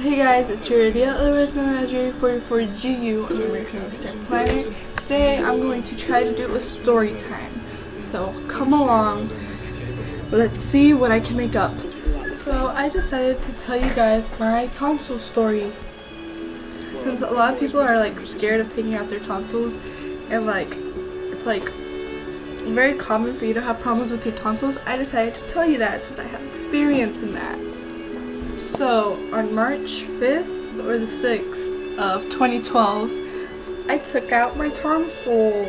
Hey guys, it's your idiot, otherwise known as yuri44gu on the American Star Planet. Today I'm going to try to do a story time. So come along, let's see what I can make up. So I decided to tell you guys my tonsil story. Since a lot of people are like scared of taking out their tonsils, and like it's like very common for you to have problems with your tonsils, I decided to tell you that since I have experience in that. So on March 5th or the 6th of 2012, I took out my tonsil.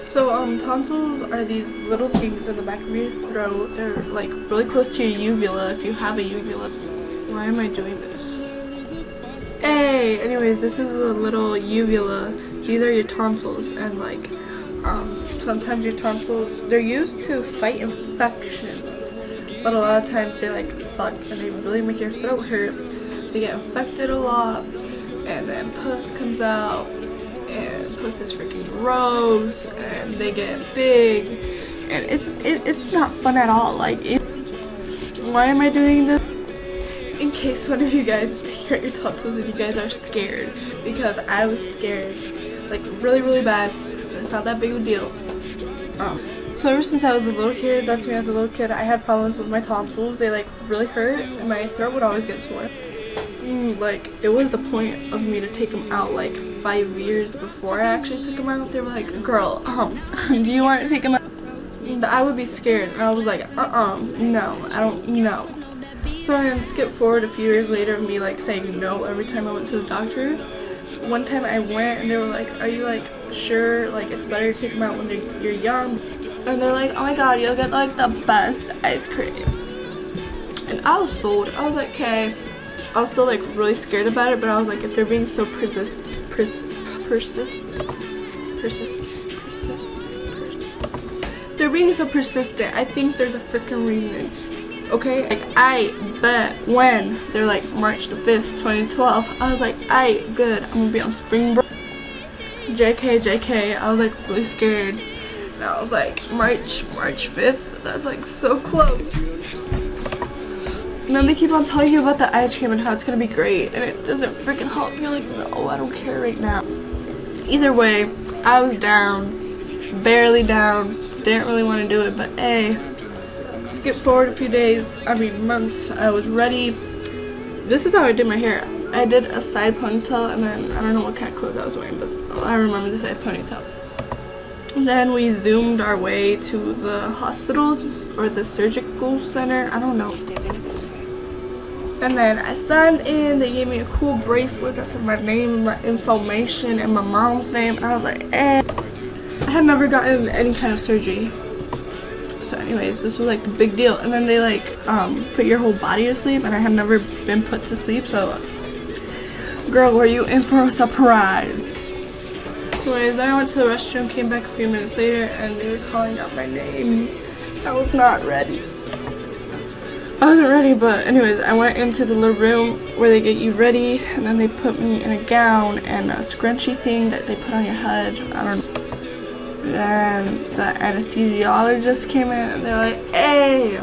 So tonsils are these little things in the back of your throat. They're like really close to your uvula if you have a uvula. Why am I doing this? Hey, anyways, this is a little uvula. These are your tonsils, and like sometimes your tonsils, they're used to fight infections, but a lot of times they like suck and they really make your throat hurt. They get infected a lot, and then pus comes out, and pus is freaking gross, and they get big, and it's not fun at all. Like, why am I doing this? In case one of you guys is taking out your tonsils and you guys are scared, because I was scared, like really bad. It's not that big of a deal. So ever since I was a little kid, that's me as a little kid, I had problems with my tonsils. They like really hurt, and my throat would always get sore. Like, it was the point of me to take them out like 5 years before I actually took them out. They were like, girl, do you want to take them out? And I would be scared, and I was like, no, I don't, no. So then skip forward a few years later of me like saying no every time I went to the doctor. One time I went and they were like, are you like sure, like it's better to take them out when you're young? And they're like, oh my god, you'll get like the best ice cream. And I was sold. I was like, okay. I was still like really scared about it, but I was like, if they're being so persistent, they're being so persistent, I think there's a freaking reason. Okay, like I bet when they're like March the 5th, 2012, I was like, aight, good, I'm gonna be on spring break. JK, I was like really scared. And I was like, March 5th, that's like so close. And then they keep on telling you about the ice cream and how it's gonna be great, and it doesn't freaking help. You're like, no, I don't care right now. Either way, I was down, barely down, didn't really want to do it, but hey. Skip forward a few days, months, I was ready. This is how I did my hair. I did a side ponytail, and then I don't know what kind of clothes I was wearing, but I remember the side ponytail. And then we zoomed our way to the hospital or the surgical center, I don't know. And then I signed in, they gave me a cool bracelet that said my name, my information, and my mom's name, and I was like, eh. I had never gotten any kind of surgery. So anyways, this was like the big deal. And then they like put your whole body to sleep, and I had never been put to sleep, so girl, were you in for a surprise? Anyways, then I went to the restroom, came back a few minutes later, and they were calling out my name. I was not ready. I wasn't ready, but anyways, I went into the little room where they get you ready, and then they put me in a gown and a scrunchy thing that they put on your head. I don't know. And the anesthesiologist came in, and they're like, hey,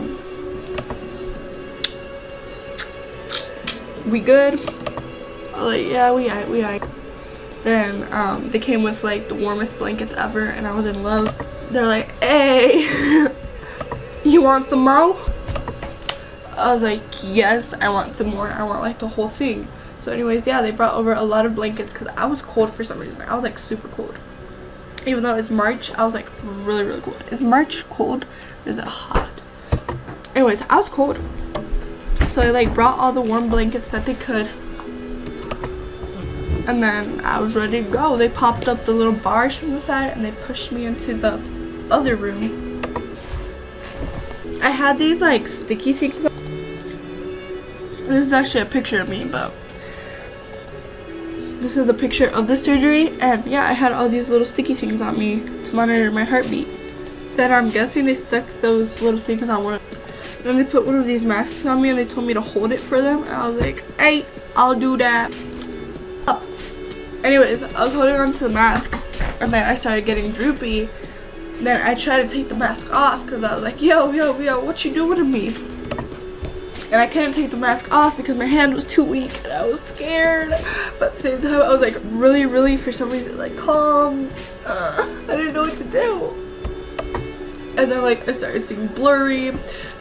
we good? I was like, yeah, we aight. Then they came with like the warmest blankets ever, and I was in love. They're like, hey, you want some more? I was like, yes, I want some more. I want like the whole thing. So anyways, yeah, they brought over a lot of blankets because I was cold for some reason. I was like super cold. Even though it's March, I was like really cold. Is March cold or is it hot? Anyways, I was cold. So I like brought all the warm blankets that they could. And then I was ready to go. They popped up the little bars from the side and they pushed me into the other room. I had these like sticky things. This is actually a picture of me, but this is a picture of the surgery, and yeah, I had all these little sticky things on me to monitor my heartbeat. Then I'm guessing they stuck those little things on one. Then they put one of these masks on me, and they told me to hold it for them, and I was like, hey, I'll do that. Anyways, I was holding on to the mask, and then I started getting droopy. Then I tried to take the mask off because I was like, yo, what you doing to me? and I couldn't take the mask off because my hand was too weak and I was scared, but at the same time I was like really for some reason like calm. I didn't know what to do. And then like I started seeing blurry.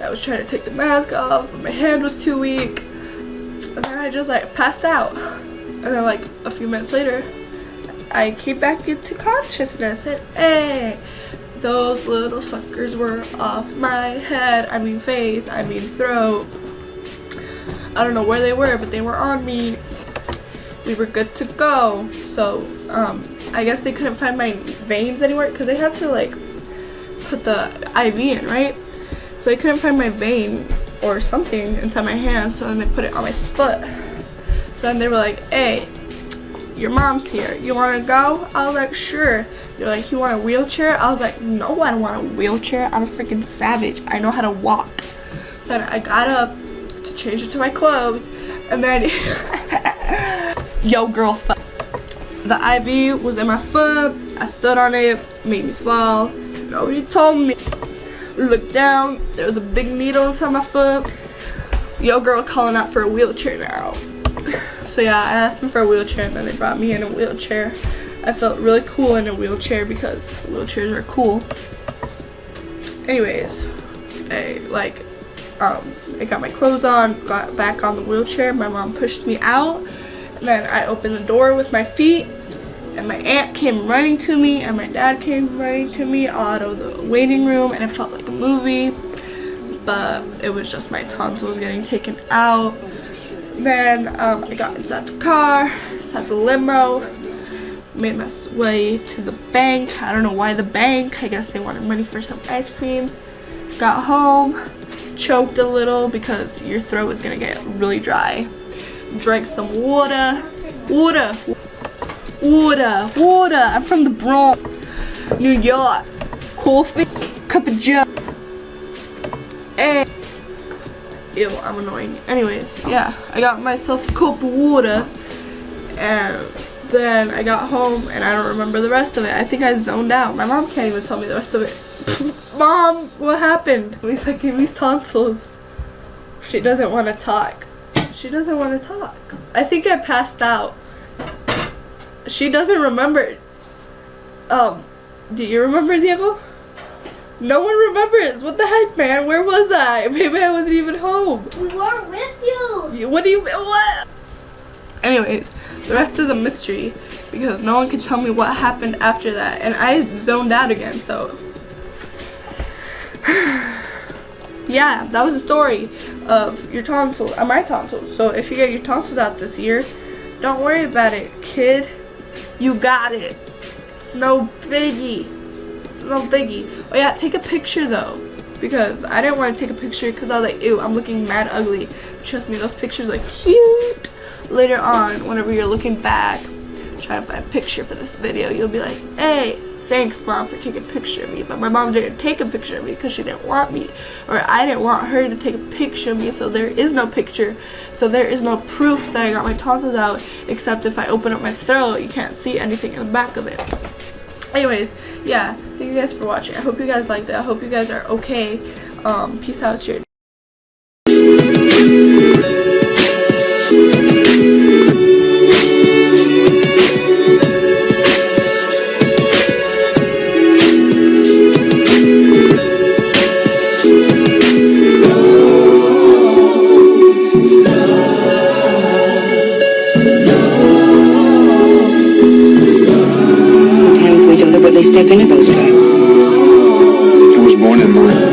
I was trying to take the mask off, but my hand was too weak. And then I just like passed out. And then like a few minutes later, I came back into consciousness and hey, those little suckers were off my head. I mean face, I mean throat. I don't know where they were, but they were on me. We were good to go. So I guess they couldn't find my veins anywhere because they had to like put the IV in, right? So they couldn't find my vein or something inside my hand, so then they put it on my foot. So then they were like, hey, your mom's here, you want to go? I was like, sure. They're like, you want a wheelchair? I was like, no, I don't want a wheelchair. I'm a freaking savage. I know how to walk. So then I got up to change into my clothes, and then yo girl, the IV was in my foot. I stood on it, made me fall. Nobody told me. Look down, there was a big needle inside my foot. Yo girl calling out for a wheelchair now. So yeah, I asked them for a wheelchair and then they brought me in a wheelchair. I felt really cool in a wheelchair because wheelchairs are cool. Anyways, I got my clothes on, got back on the wheelchair. My mom pushed me out, and then I opened the door with my feet, and my aunt came running to me, and my dad came running to me out of the waiting room, and it felt like a movie, but it was just my tonsils getting taken out. Then I got inside the car, inside the limo, made my way to the bank. I don't know why the bank. I guess they wanted money for some ice cream. Got home, choked a little because your throat is gonna get really dry. Drank some water. I'm from the Bronx, New York. Coffee, cup of joe. Hey. Ew, I'm annoying. Anyways, yeah, I got myself a cup of water, and then I got home and I don't remember the rest of it. I think I zoned out. My mom can't even tell me the rest of it. Mom, what happened? At least I gave these tonsils. She doesn't want to talk. She doesn't want to talk. I think I passed out. She doesn't remember. Do you remember, Diego? No one remembers. What the heck, man? Where was I? Maybe I wasn't even home. We weren't with you. What do you mean? What? Anyways, the rest is a mystery because no one can tell me what happened after that, and I zoned out again. So yeah, that was the story of your tonsils, my tonsils. So if you get your tonsils out this year, don't worry about it, kid. You got it. It's no biggie. It's no biggie. Oh yeah, take a picture though, because I didn't want to take a picture because I was like, ew, I'm looking mad ugly. Trust me, those pictures are cute. Later on, whenever you're looking back, trying to find a picture for this video, you'll be like, hey, thanks mom for taking a picture of me. But my mom didn't take a picture of me because she didn't want me, or I didn't want her to take a picture of me, so there is no picture. So there is no proof that I got my tonsils out, except if I open up my throat, you can't see anything in the back of it. Anyways, yeah, thank you guys for watching. I hope you guys liked it. I hope you guys are okay. Peace out. Cheers. Step into those traps. I was born in mine.